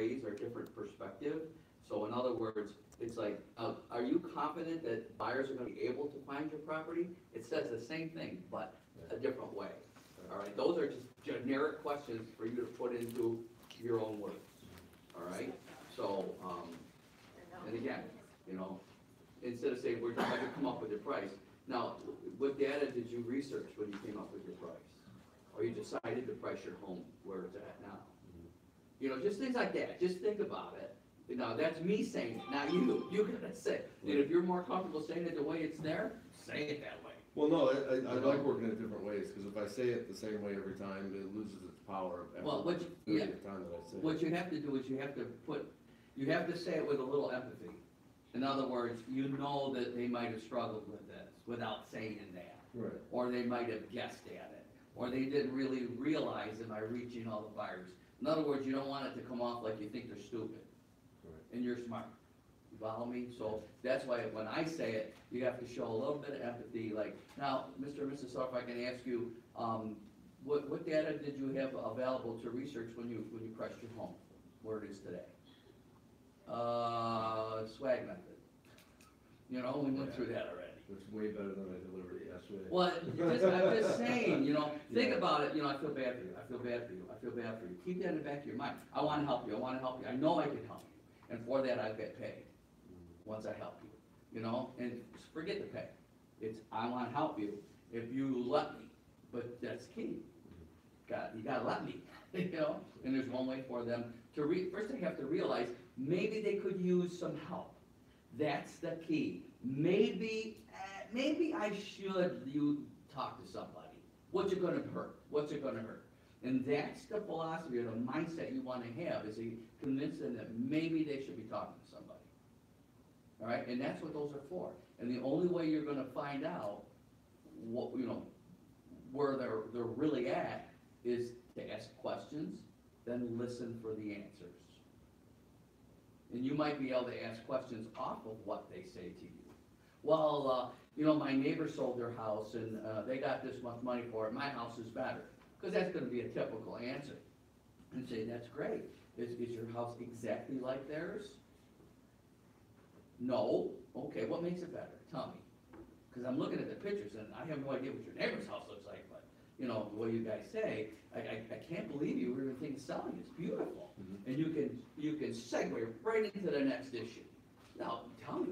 phrase or a different perspective. So in other words, it's like, are you confident that buyers are gonna be able to find your property? It says the same thing, but a different way. All right, those are just generic questions for you to put into your own words. All right, so, and again, you know, instead of saying, we're trying to come up with your price. Now, what data did you research when you came up with your price? Or you decided to price your home where it's at now? You know, just things like that, just think about it. Now, that's me saying it, now you gotta say it. And if you're more comfortable saying it the way it's there, say it that way. Well, no, I like working it different ways, because if I say it the same way every time, it loses its power after Well, the time that I say it. What you have to do is you have to say it with a little empathy. In other words, you know that they might have struggled with this without saying that. Right. Or they might have guessed at it. Or they didn't really realize it by reaching all the buyers. In other words, you don't want it to come off like you think they're stupid. Right. And you're smart. You follow me? So that's why when I say it, you have to show a little bit of empathy. Like, now, Mr. and Mrs. Sarf, I can ask you, what data did you have available to research when you priced your home, where it is today? Swag method. You know, we went through that already. It's way better than I delivered it yesterday. Well, I'm just saying, you know, think about it, you know, I feel bad for you, I feel bad for you, I feel bad for you. Keep that in the back of your mind. I wanna help you, I wanna help you, I know I can help you. And for that, I get paid, once I help you, you know, and forget the pay. It's, I wanna help you if you let me, but that's key. You gotta let me, you know, and there's one way for them to first they have to realize, maybe they could use some help. That's the key. Maybe I should talk to somebody. What's it gonna hurt? What's it gonna hurt? And that's the philosophy or the mindset you wanna have, is to convince them that maybe they should be talking to somebody. All right, and that's what those are for. And the only way you're gonna find out what, you know, where they're really at is to ask questions, then listen for the answers. And you might be able to ask questions off of what they say to you. Well, you know, my neighbor sold their house and they got this much money for it, my house is better. Because that's gonna be a typical answer. And say, that's great. Is your house exactly like theirs? No. Okay, what makes it better? Tell me. Because I'm looking at the pictures and I have no idea what your neighbor's house looks like, but, you know, the way you guys say, I can't believe you were even thinking selling. It's beautiful. Mm-hmm. And you can segue right into the next issue. Now, tell me,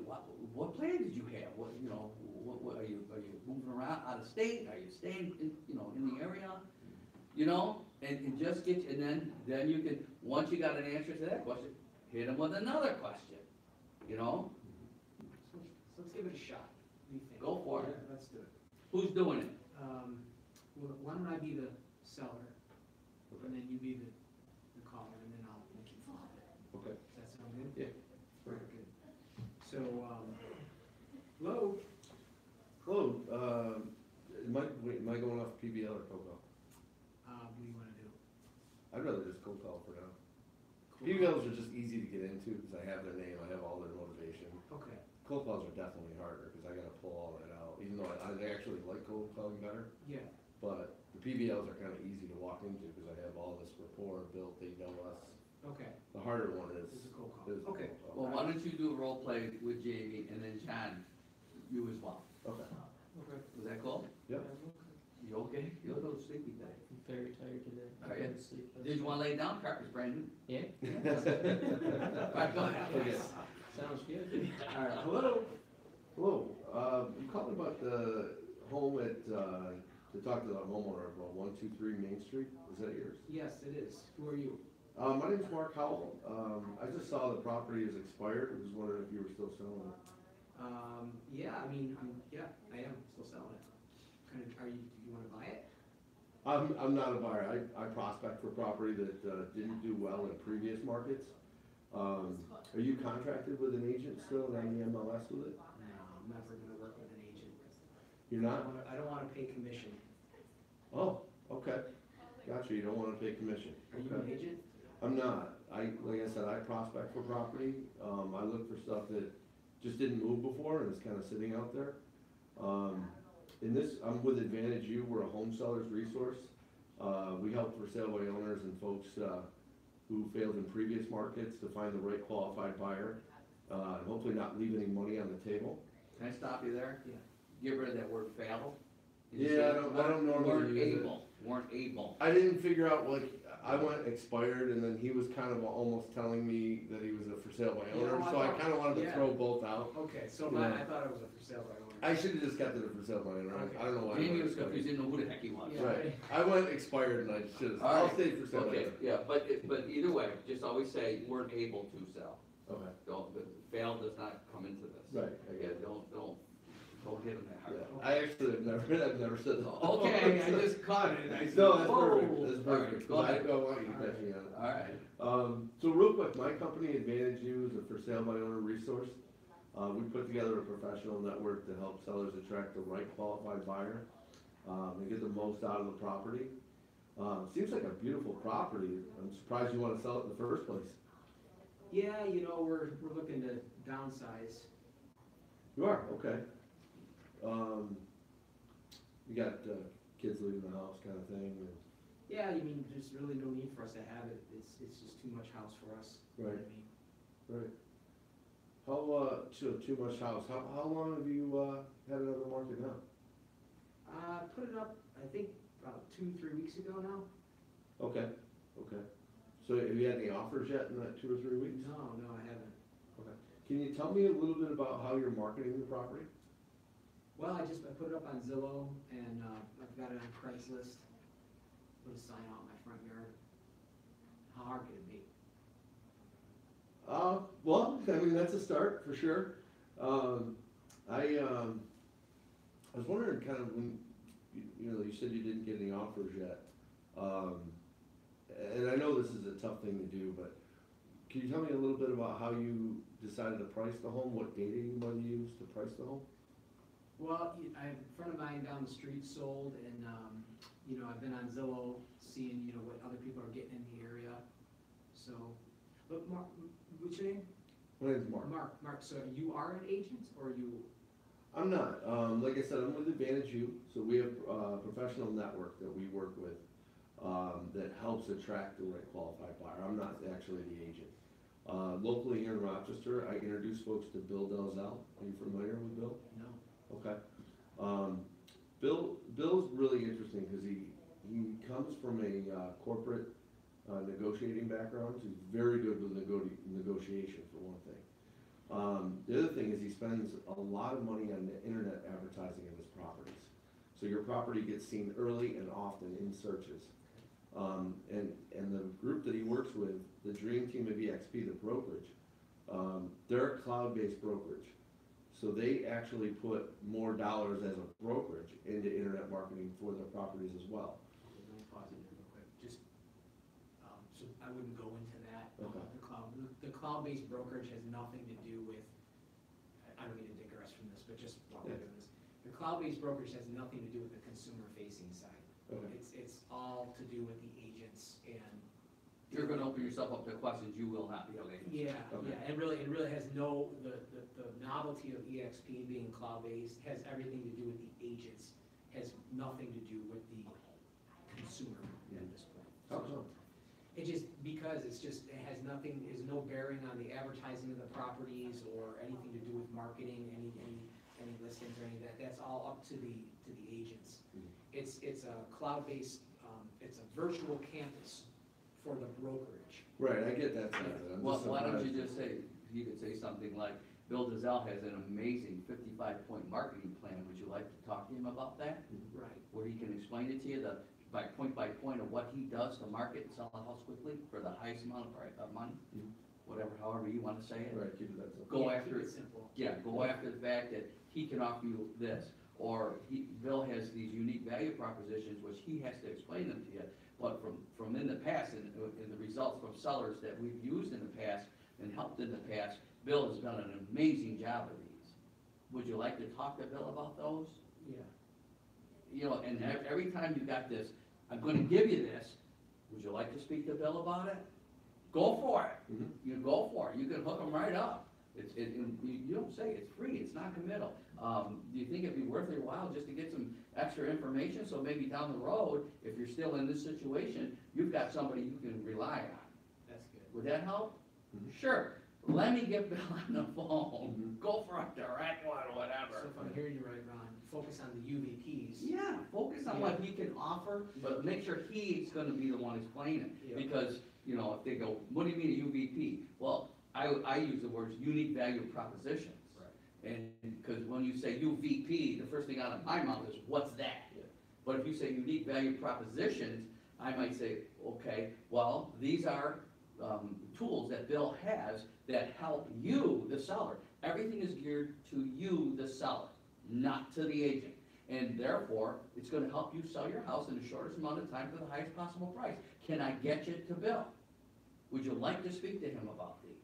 what plan did you have? What, you know, what are you moving around out of state? Are you staying in, you know, in the area? You know, and just get, and then you can, once you got an answer to that question, hit them with another question. You know? So let's give it a shot. What do you think? Go for it. Yeah, let's do it. Who's doing it? Well, why don't I be the seller, and then you be the caller, and then I'll make you follow it. Okay. Does that sound good? Yeah. Very good. So, hello? Hello, am I going off PBL or cold call? What do you wanna do? I'd rather just cold call for now. Cool. PBLs are just easy to get into because I have their name, I have all their motivation. Okay, Cold calls are definitely harder because I gotta pull all that out, even though I actually like cold calling better. yeah, But the PBLs are kind of easy to walk into because I have all this rapport built, they know us. okay. The harder one is. It's a cold call. is the Okay. cold call. Well, why don't you do a role play with Jamie and then John, you as well. Okay. Okay. Was that cool? Yep. You okay? You're a little sleepy today. I'm very tired today. Are you? I couldn't sleep last Did you night. wanna lay down? Carpet's brand new. Yeah, All right, go ahead. Okay. sounds good. All right, hello? Hello, you called about the home at, to talk to the homeowner about 123 Main Street, is that yours? Yes, it is. Who are you? My name's Mark Howell, I just saw the property is expired, I was wondering if you were still selling it. Yeah, I mean, yeah, I am still selling it. Kind of, do you wanna buy it? I'm not a buyer, I prospect for property that, didn't do well in previous markets. Are you contracted with an agent still and on the MLS with it? No, I'm never gonna work with an agent. You're not? I don't wanna pay commission. Oh, okay, gotcha, you don't wanna pay commission. Are you Okay. an agent? I'm not. Like I said, I prospect for property. I look for stuff that just didn't move before and is kind of sitting out there. In this, I'm with Advantage U. We're a home seller's resource. We help for sale by owners and folks who failed in previous markets to find the right qualified buyer, and hopefully not leave any money on the table. Can I stop you there? Yeah. Get rid of that word failed. Yeah, I don't normally use it. Weren't able. I didn't figure out, like, I went expired, and then he was kind of almost telling me that he was a for sale by owner, Yeah, I so I thought- kinda wanted to yeah. throw both out. Okay, so Yeah. I thought it was a for sale by owner. I should've just kept it a for sale by owner, I don't know why. I Jamie went was expired. confused, didn't know who the heck he was. Yeah. Right, I went expired and I should've, All I'll right. stay for sale by Okay, owner. yeah, but either way, just always say, weren't able to sell. Okay, Don't, failed does not come into this. right, I Yeah, get it. don't hit him that hard. Yeah, I actually I've never said that. Okay, I just caught it, and I said, No, that's whoa. perfect, that's All right, perfect, go 'cause I ahead. don't want you to catch me on it. All right. So real quick, my company Advantage U is a for sale by owner resource. We put together a professional network to help sellers attract the right qualified buyer, and get the most out of the property. Seems like a beautiful property, I'm surprised you wanna sell it in the first place. Yeah, you know, we're looking to downsize. You are, okay. You got, kids leaving the house kind of thing, and, Yeah, you mean, there's really no need for us to have it, it's just too much house for us. You know what I mean? right. How, too much house, how long have you, had it on the market now? Put it up, I think, about 2-3 weeks ago now. Okay, okay. So have you had any offers yet in that 2 or 3 weeks? No, I haven't. Okay. Can you tell me a little bit about how you're marketing the property? Well, I put it up on Zillow, and, I've got it on Craigslist. Put a sign out in my front yard. How hard could it be? Well, I mean, that's a start, for sure. I was wondering kind of when, you know, you said you didn't get any offers yet. And I know this is a tough thing to do, but can you tell me a little bit about how you decided to price the home? What data you might have used to price the home? Well, a friend of mine down the street sold, and, you know, I've been on Zillow, seeing, you know, what other people are getting in the area, so. But Mark, what's your name? My name's Mark. Mark, so you are an agent, or you? I'm not. Like I said, I'm with Advantage U, so we have a professional network that we work with, that helps attract the right qualified buyer. I'm not actually the agent. Locally here in Rochester, I introduce folks to Bill Delzell. Are you familiar with Bill? No. Okay. Bill's really interesting because he comes from a corporate negotiating background. So he's very good with negotiation, for one thing. The other thing is he spends a lot of money on the internet advertising of his properties. So your property gets seen early and often in searches. And the group that he works with, the Dream Team of EXP, the brokerage, they're a cloud-based brokerage. So they actually put more dollars as a brokerage into internet marketing for their properties as well. Let me pause it real quick, just, so I wouldn't go into that. Okay. The cloud-based brokerage has nothing to do with, I don't mean to digress from this, but just while we're Yeah. doing this. The cloud-based brokerage has nothing to do with the consumer-facing side. Okay. It's all to do with the agents and. You're gonna open yourself up to questions you will not be able to answer. Yeah, Okay. yeah, it really has no, the novelty of EXP being cloud-based has everything to do with the agents, has nothing to do with the consumer at this point. How come? It just, because it has nothing, is no bearing on the advertising of the properties or anything to do with marketing, any listings or any of that, that's all up to the agents. Mhm. It's a cloud-based, it's a virtual campus for the brokerage. Right, I get that side of it. I'm Well, just why don't you surprised. just say, you could say something like, Bill Dazell has an amazing 55-point marketing plan, would you like to talk to him about that? Right. Where he can explain it to you, by point of what he does to market and sell a house quickly for the highest amount of money? Mhm. Whatever, however you wanna say it. Right, keep it that simple. Go Yeah, after keep it. it simple. Yeah, go after the fact that he can offer you this, or Bill has these unique value propositions, which he has to explain them to you. But from in the past, and the results from sellers that we've used in the past and helped in the past, Bill has done an amazing job of these. Would you like to talk to Bill about those? Yeah. You know, and every time you got this, I'm gonna give you this, would you like to speak to Bill about it? Go for it. Mhm. You go for it, you can hook them right up. You don't say, it's free, it's not committal. Do you think it'd be worth your while just to get some extra information, so maybe down the road, if you're still in this situation, you've got somebody you can rely on? That's Would that help? Mhm. Sure, let me get Bill on the phone, Mhm. go for a direct one or So whatever. if I'm hearing you right, Ron, focus on the UVPs. Yeah, focus on what he can offer, but make sure he's gonna be the one explaining. Yeah. Because, you know, if they go, what do you mean a UVP? Well, I use the words unique value propositions. Right. And, because when you say UVP, the first thing out of my mouth is, what's that? Yeah. But if you say unique value propositions, I might say, okay, well, these are, tools that Bill has that help you, the seller. Everything is geared to you, the seller, not to the agent. And therefore, it's gonna help you sell your house in the shortest amount of time for the highest possible price. Can I get you to Bill? Would you like to speak to him about these?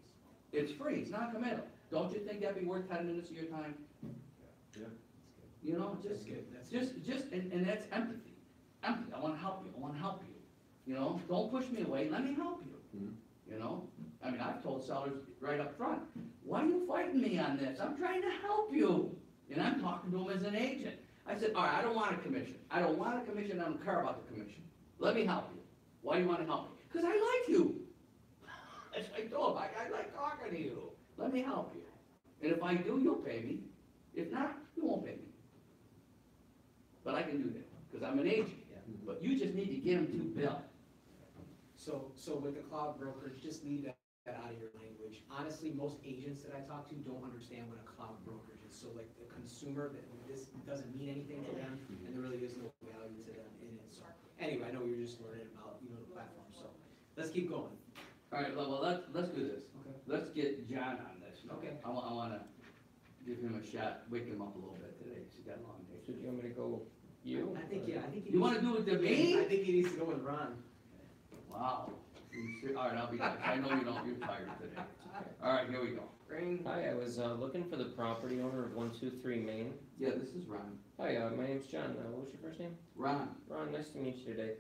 It's free, it's not committal. Don't you think that'd be worth 10 minutes of your time? Yeah. You know, That's just, good, that's good. and that's empathy. Empathy, I wanna help you, I wanna help you. You know, don't push me away, let me help you. Mhm. You know, I mean, I've told sellers right up front, why are you fighting me on this? I'm trying to help you. And I'm talking to them as an agent. I said, all right, I don't want a commission. I don't want a commission, I don't care about the commission. Let me help you. Why do you wanna help me? Because I like you. As I told him, I like talking to you. Let me help you. And if I do, you'll pay me. If not, you won't pay me. But I can do that, because I'm an agent. Yeah. But you just need to get them to Bill. So with the cloud brokerage, just leave that out of your language. Honestly, most agents that I talk to don't understand what a cloud brokerage is. So like the consumer, that this doesn't mean anything to them, and there really is no value to them in it. So anyway, I know you're just learning about, you know, the platform, so let's keep going. All right, well, let's do this. Okay. Let's get John on this. Okay. I wanna give him a shot, wake him up a little bit today, 'cause he's got a long day. So do you want me to go you? I think, yeah, I think. he You needs- wanna do it to I me? think he needs to go with Ron. Wow. All right, I'll be, I know you're tired today. All right, here we go. Ring. Hi, I was looking for the property owner of 123 Main. Yeah, this is Ron. Hi, my name's John. What was your first name? Ron, Ron, nice to meet you today.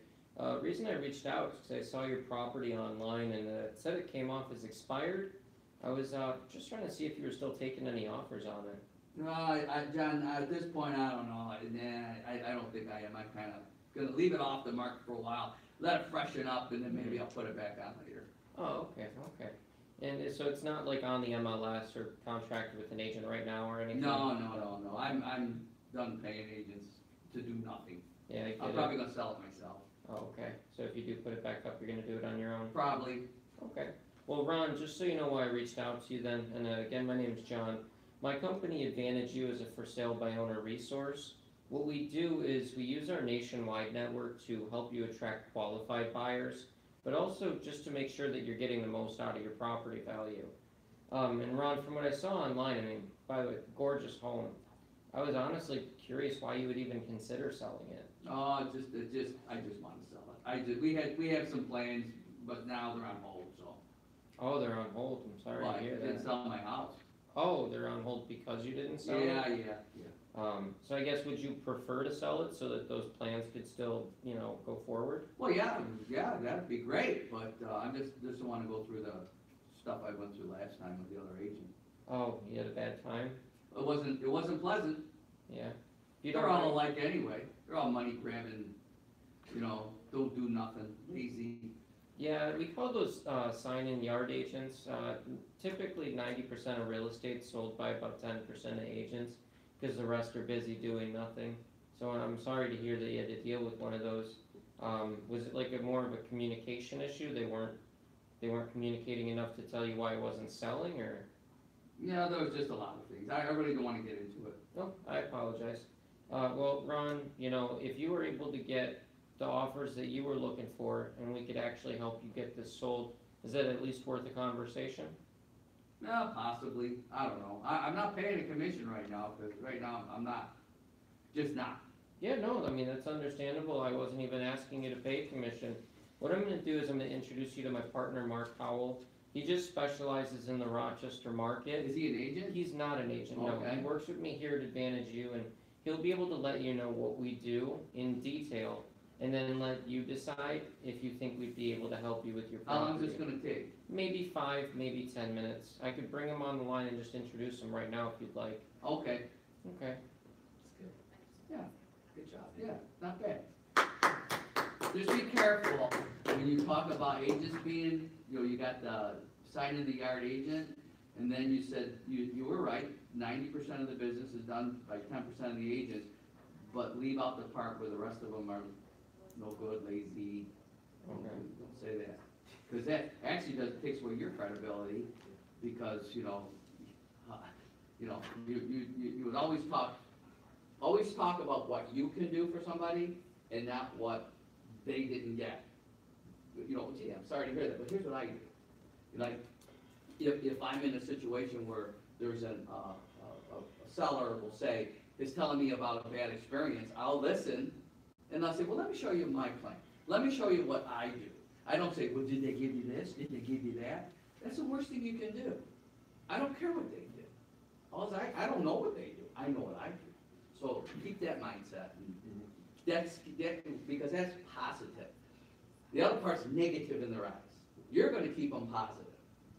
Reason I reached out is because I saw your property online and it said it came off as expired. I was just trying to see if you were still taking any offers on it. no, John, at this point, I don't know. I don't think I am. I'm kinda gonna leave it off the market for a while, let it freshen up, and then maybe I'll put it back on later. Oh, okay. And so it's not like on the MLS or contracted with an agent right now or anything? No. I'm done paying agents to do nothing. Yeah, I I'm get it. probably gonna sell it myself. Oh, okay. So if you do put it back up, you're gonna do it on your own? Probably. Okay. Well, Ron, just so you know why I reached out to you then, and again, my name is John. My company Advantage U is a for sale by owner resource. What we do is we use our nationwide network to help you attract qualified buyers, but also just to make sure that you're getting the most out of your property value. And Ron, from what I saw online, I mean, by the way, gorgeous home. I was honestly curious why you would even consider selling it. Oh, I just wanna sell it. We have some plans, but now they're on hold, so. Oh, they're on hold. I'm sorry Well, to I hear didn't that. sell my house. Oh, they're on hold because you didn't sell it? Yeah. So I guess would you prefer to sell it so that those plans could still, go forward? Well, yeah, that'd be great, but, I just don't wanna go through the stuff I went through last time with the other agent. Oh, you had a bad time? It wasn't pleasant. Yeah. You They're don't all mind- alike anyway. They're all money grabbing, don't do nothing, lazy. Yeah, we call those sign-in yard agents. Typically 90% of real estate sold by about 10% of agents because the rest are busy doing nothing. So I'm sorry to hear that you had to deal with one of those. Was it like more of a communication issue? They weren't communicating enough to tell you why it wasn't selling, or? Yeah, there was just a lot of things. I really don't wanna get into it. No, I apologize. Well, Ron, if you were able to get the offers that you were looking for, and we could actually help you get this sold, is that at least worth a conversation? No, possibly. I don't know. I'm not paying a commission right now, because right now I'm not. Just not. Yeah, no, I mean, that's understandable. I wasn't even asking you to pay commission. What I'm gonna do is I'm gonna introduce you to my partner, Mark Howell. He just specializes in the Rochester market. Is he an agent? He's not an agent, no. Okay. He works with me here at Advantage U, and he'll be able to let you know what we do in detail, and then let you decide if you think we'd be able to help you with your How property. long is this gonna take? Maybe 5, maybe 10 minutes. I could bring him on the line and just introduce him right now if you'd like. Okay, Okay. That's good. yeah, Good job. yeah, not bad. Just be careful when you talk about agents being you know, you got the sign in the yard agent, and then you said, you were right, 90% of the business is done by 10% of the agents, but leave out the part where the rest of them are no good, lazy. Okay. Don't say that, because that actually takes away your credibility, because, you would always talk about what you can do for somebody and not what they didn't get. You know, gee, I'm sorry to hear that, but here's what I do. Like, if I'm in a situation where there's a seller will say, is telling me about a bad experience, I'll listen, and I'll say, well, let me show you my plan. Let me show you what I do. I don't say, well, did they give you this? Did they give you that? That's the worst thing you can do. I don't care what they did. I don't know what they do. I know what I do. So keep that mindset. Because that's positive. The other part's negative in their eyes. You're gonna keep them positive.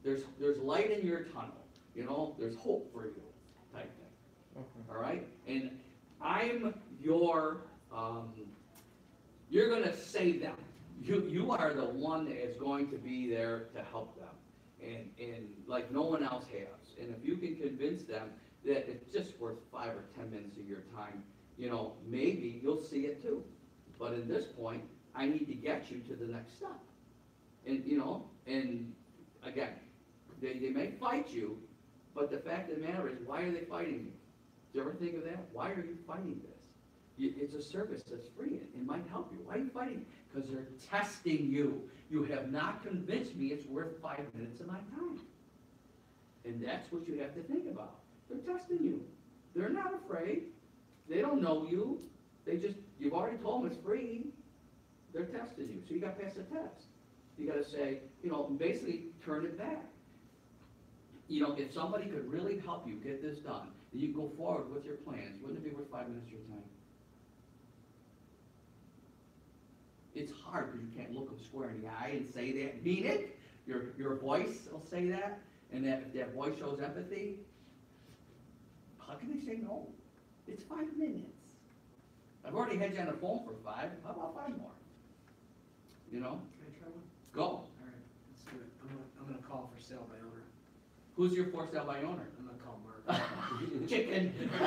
There's light in your tunnel, you know, there's hope for you, type thing. Okay. All right? And I'm your, you're gonna save them. You are the one that is going to be there to help them. And like no one else has. And if you can convince them that it's just worth 5 or 10 minutes of your time, you know, maybe you'll see it too. But at this point, I need to get you to the next step. And, you know, and again, they may fight you, but the fact of the matter is, why are they fighting you? Do you ever think of that? Why are you fighting this? It's a service that's free. It might help you. Why are you fighting? Because they're testing you. You have not convinced me it's worth 5 minutes of my time. And that's what you have to think about. They're testing you. They're not afraid. They don't know you. You've already told them it's free. They're testing you. So you got to pass the test. You got to say, you know, basically turn it back. You know, if somebody could really help you get this done, then you go forward with your plans. Wouldn't it be worth 5 minutes of your time? It's hard because you can't look them square in the eye and say that and mean it. Your voice will say that, and if that voice shows empathy, how can they say no? It's 5 minutes. I've already had you on the phone for 5. How about 5 more? You know? Can I try one? Go. All right, let's do it. I'm gonna call for sale by owner. Who's your for sale by owner? I'm gonna call Mark. Chicken. I'm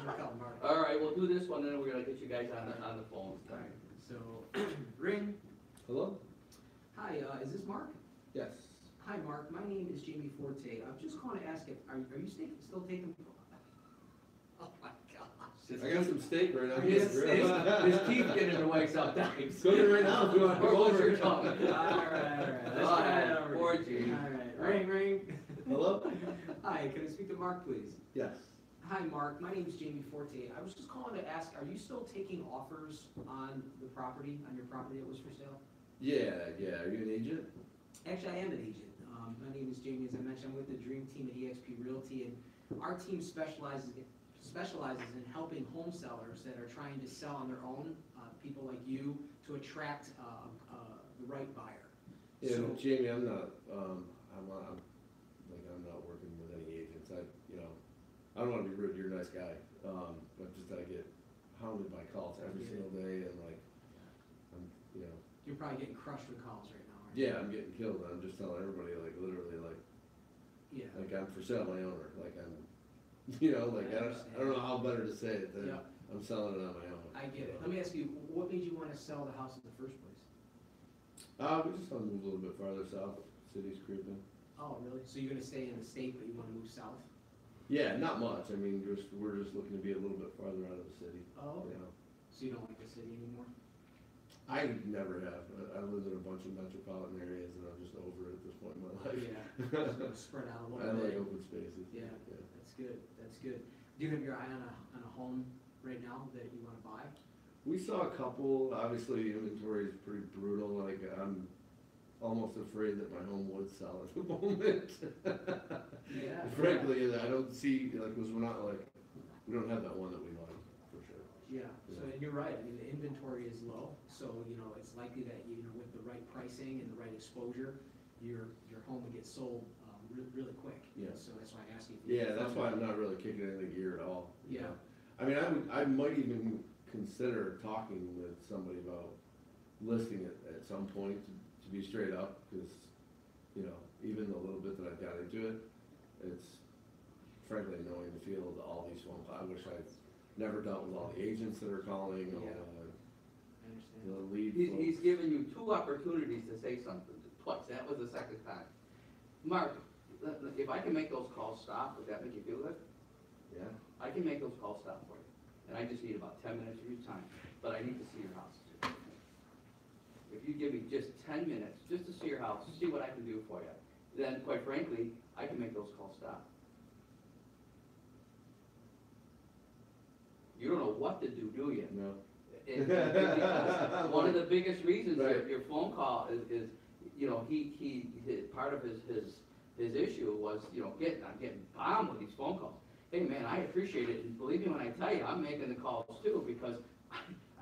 gonna call Mark. All right, we'll do this one, and then we're gonna get you guys on the phone. All right, so, ring. Hello? Hi, is this Mark? Yes. Hi, Mark. My name is Jamie Forte. I'm just calling to ask if, are you still taking? Oh my gosh. I got some steak right now. His teeth get in the way sometimes. Go there right now if you want to Or go what's over. your tongue? All right. Let's try it over. Poor Gene. All right, ring, ring. Hello? Hi, can I speak to Mark, please? Yes. Hi, Mark. My name is Jamie Forte. I was just calling to ask, are you still taking offers on the property, on your property that was for sale? Yeah. Are you an agent? Actually, I am an agent. My name is Jamie, as I mentioned. I'm with the Dream Team at eXp Realty, and our team specializes in helping home sellers that are trying to sell on their own, people like you, to attract the right buyer. Yeah, So- Jamie, I'm not working with any agents. I don't want to be rude, you're a nice guy. But just I get hounded by calls every single day and You're probably getting crushed with calls right now, aren't you? yeah, I'm getting killed. I'm just telling everybody literally Yeah. I'm for sale by owner. I don't know how better to say it than Yeah. I'm selling it on my own. I get it. Let me ask you, what made you want to sell the house in the first place? We just want to move a little bit farther south. City's creeping. Oh, really? So you're gonna stay in the state, but you wanna move south? Yeah, not much. I mean, we're just looking to be a little bit farther out of the city. Oh, You okay. know. So you don't like the city anymore? I never have. I lived in a bunch of metropolitan areas and I'm just over it at this point in my life. Yeah, just gonna spread out a I little like bit. open spaces. Yeah, that's good, that's good. Do you have your eye on a home right now that you wanna buy? We saw a couple. Obviously, the inventory is pretty brutal. I'm almost afraid that my home would sell at the moment. Yeah. Frankly, I don't see, because we don't have that one that we like, for sure. Yeah, so, and you're right, I mean, the inventory is low, so, it's likely that, with the right pricing and the right exposure, your home will get sold, really quick. Yeah. So that's why I asked you. if you- Yeah, that's why I'm not really kicking anything gear at all. you Yeah. know. I mean, I might even consider talking with somebody about listing it at some point, to be straight up, because you know, even the little bit that I've got into it, it's frankly annoying to field all these phone calls. I wish I'd never dealt with all the agents that are calling, all Yeah. I the understand. lead He's folks. given you 2 opportunities to say something, twice, that was the second time. Mark, if I can make those calls stop, would that make you feel good? Yeah, I can make those calls stop for you, and I just need about 10 minutes of your time, but I need to see your house. If you give me just 10 minutes, just to see your house, see what I can do for you, then quite frankly, I can make those calls stop. You don't know what to do you? no, Because one of the biggest reasons Right. your phone call is, you know, part of his issue was, you know, I'm getting bombed with these phone calls. Hey, man, I appreciate it, and believe me when I tell you, I'm making the calls too, because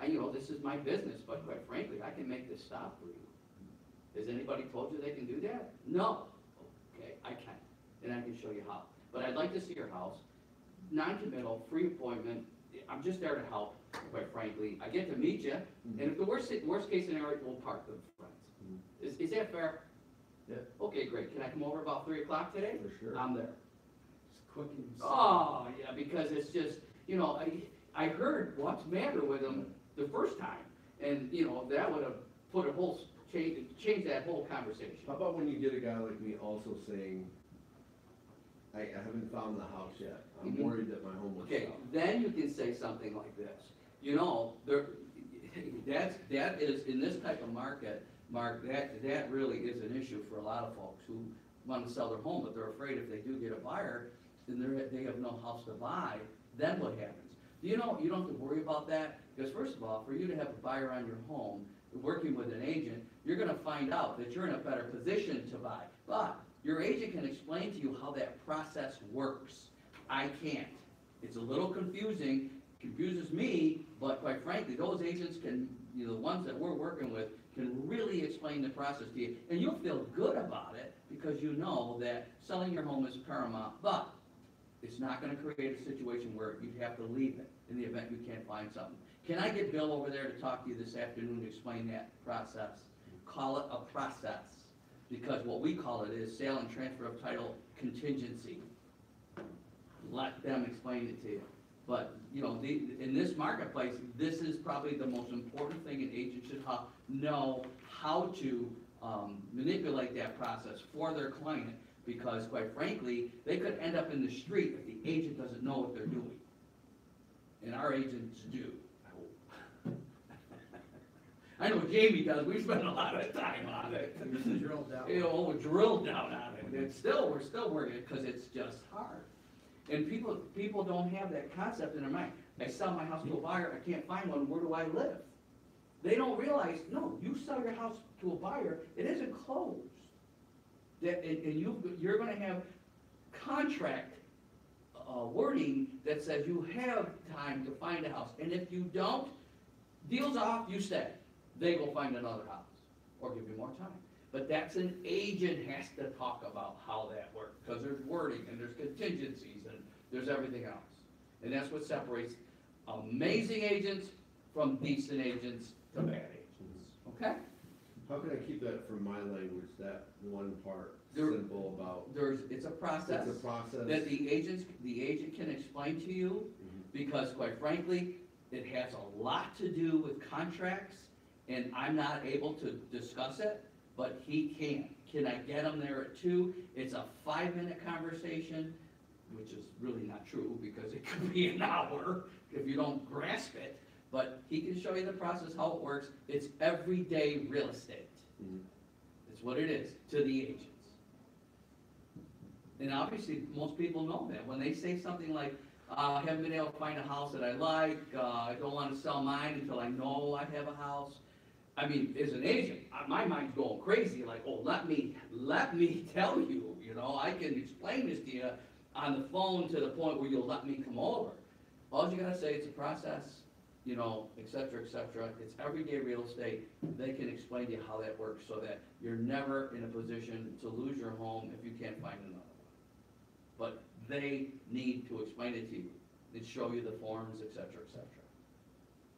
you know, this is my business, but quite frankly, I can make this stop for you. Has anybody told you they can do that? No. Okay, I can, and I can show you how. But I'd like to see your house, non-committal, free appointment. I'm just there to help, quite frankly. I get to meet you, and if the worst case scenario, we'll park the friends. Is that fair? Yeah. Okay, great. Can I come over about 3 o'clock today? for sure. I'm there. It's quick and. Oh, yeah, because it's just, you know, I heard what's the matter with him the first time, and, you know, that would have put a whole, change that whole conversation. How about when you get a guy like me also saying, I haven't found the house yet, I'm Mhm. worried that my home will Okay, sell. then you can say something like this, you know, that is, in this type of market, Mark, that really is an issue for a lot of folks who want to sell their home, but they're afraid if they do get a buyer, then they have no house to buy, then what happens? You know, you don't have to worry about that, because first of all, for you to have a buyer on your home, working with an agent, you're gonna find out that you're in a better position to buy. But your agent can explain to you how that process works. I can't. It's a little confusing, confuses me, but quite frankly, those agents can, you know, the ones that we're working with, can really explain the process to you. And you'll feel good about it, because you know that selling your home is paramount, but it's not gonna create a situation where you'd have to leave it in the event you can't find something. Can I get Bill over there to talk to you this afternoon to explain that process? Call it a process, because what we call it is sale and transfer of title contingency. Let them explain it to you. But, you know, in this marketplace, this is probably the most important thing an agent should know how to manipulate that process for their client, because quite frankly, they could end up in the street if the agent doesn't know what they're doing. And our agents do, I hope. I know Jamie does, we spend a lot of time on it. Drilled down. You know, we're drilled down on it, and we're still working, because it's just hard. And people don't have that concept in their mind. I sell my house to a buyer, I can't find one, where do I live? They don't realize, no, you sell your house to a buyer, it isn't closed. And you're gonna have contract wording that says you have time to find a house. And if you don't, deal's off, you stay. They will find another house, or give you more time. But that's an agent has to talk about how that works, because there's wording, and there's contingencies, and there's everything else. And that's what separates amazing agents from decent agents to bad agents, okay? How can I keep that from my language, that one part, There- simple about, It's a process. it's a process? That the agent can explain to you, Mhm. because quite frankly, it has a lot to do with contracts, and I'm not able to discuss it, but he can. Can I get him there at 2? It's a 5-minute conversation, which is really not true, because it could be an hour if you don't grasp it, but he can show you the process, how it works. It's everyday real estate. Mhm. It's what it is to the agents. And obviously, most people know that. When they say something like, I haven't been able to find a house that I like, I don't want to sell mine until I know I have a house. I mean, as an agent, my mind's going crazy, like, oh, let me tell you, you know, I can explain this to you on the phone to the point where you'll let me come over. All you gotta say, it's a process, you know, et cetera, et cetera. It's everyday real estate. They can explain to you how that works, so that you're never in a position to lose your home if you can't find another one. But they need to explain it to you, and show you the forms, et cetera, et cetera.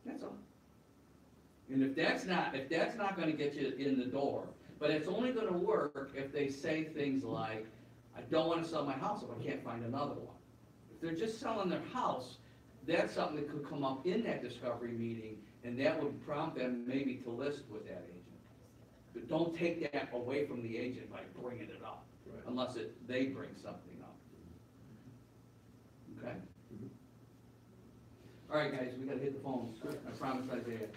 That's all. And if that's not gonna get you in the door, But it's only gonna work if they say things like, I don't wanna sell my house if I can't find another one. If they're just selling their house, that's something that could come up in that discovery meeting, and that would prompt them maybe to list with that agent. But don't take that away from the agent by bringing it up, Right. unless they bring something up. Okay? Mhm. All right, guys, we gotta hit the phones. I promised Isaiah.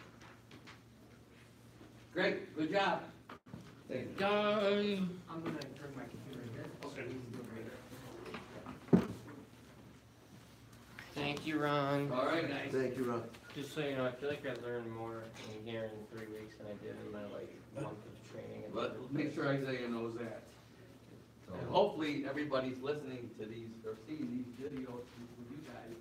Great, good job. Thank you. Done. I'm gonna bring my computer in here. Okay. Thank you, Ron. All right, guys. Thank you, Ron. Just so you know, I feel like I learned more in here in 3 weeks than I did in my like month of training. But make sure Isaiah knows that. And hopefully, everybody's listening to these, or seeing these videos with you guys.